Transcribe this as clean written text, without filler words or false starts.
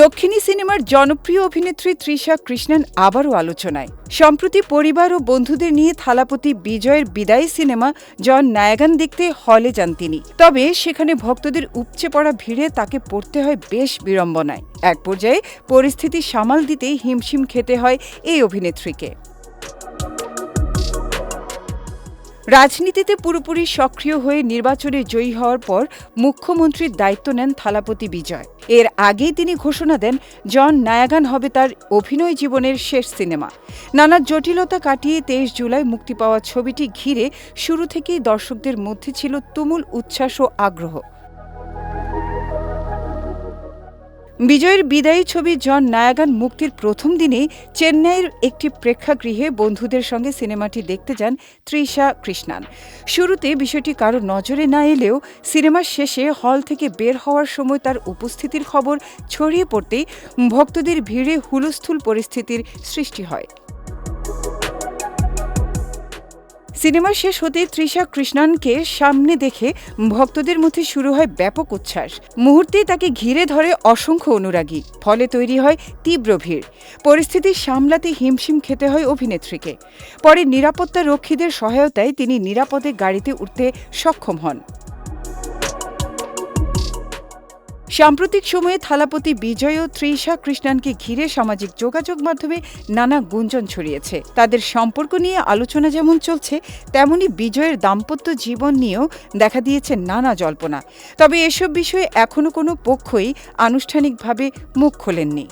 দক্ষিণী সিনেমার জনপ্রিয় অভিনেত্রী তৃষা কৃষ্ণন আবারও আলোচনায়। সম্প্রতি পরিবার ও বন্ধুদের নিয়ে থালাপতি বিজয়ের বিদায়ী সিনেমা জন নায়াগান দেখতে হলে যান তিনি। তবে সেখানে ভক্তদের উপচে পড়া ভিড়ে তাকে পড়তে হয় বেশ বিড়ম্বনায়। এক পর্যায়ে পরিস্থিতি সামাল দিতেই হিমশিম খেতে হয় এই অভিনেত্রীকে। রাজনীতিতে পুরোপুরি সক্রিয় হয়ে নির্বাচনে জয়ী হওয়ার পর মুখ্যমন্ত্রীর দায়িত্ব নেন থালাপতি বিজয়। এর আগেই তিনি ঘোষণা দেন জন নায়াগান হবে তার অভিনয় জীবনের শেষ সিনেমা। নানা জটিলতা কাটিয়ে ২৩ জুলাই মুক্তি পাওয়া ছবিটি ঘিরে শুরু থেকেই দর্শকদের মধ্যে ছিল তুমুল উচ্ছ্বাস ও আগ্রহ। বিজয়ের বিদায়ী ছবি জন নায়াগান মুক্তির প্রথম দিনেই চেন্নাইয়ের একটি প্রেক্ষাগৃহে বন্ধুদের সঙ্গে সিনেমাটি দেখতে যান তৃষা কৃষ্ণন। শুরুতে বিষয়টি কারো নজরে না এলেও সিনেমার শেষে হল থেকে বের হওয়ার সময় তার উপস্থিতির খবর ছড়িয়ে পড়তেই ভক্তদের ভিড়ে হুলস্থুল পরিস্থিতির সৃষ্টি হয়। সিনেমা শেষ হতে তৃষা কৃষ্ণনকে সামনে দেখে ভক্তদের মধ্যে শুরু হয় ব্যাপক উচ্ছ্বাস। মুহূর্তেই তাকে ঘিরে ধরে অসংখ্য অনুরাগী, ফলে তৈরি হয় তীব্র ভিড়। পরিস্থিতি সামলাতে হিমশিম খেতে হয় অভিনেত্রীকে। পরে নিরাপত্তা রক্ষীদের সহায়তায় তিনি নিরাপদে গাড়িতে উঠতে সক্ষম হন। সাম্প্রতিক সময়ে থালাপতি বিজয় ও তৃষা কৃষ্ণনকে ঘিরে সামাজিক যোগাযোগ মাধ্যমে নানা গুঞ্জন ছড়িয়েছে। তাদের সম্পর্ক নিয়ে আলোচনা যেমন চলছে, তেমনি বিজয়ের দাম্পত্য জীবন নিয়েও দেখা দিয়েছে নানা জল্পনা। তবে এসব বিষয়ে এখনো কোনো পক্ষই আনুষ্ঠানিকভাবে মুখ খোলেননি।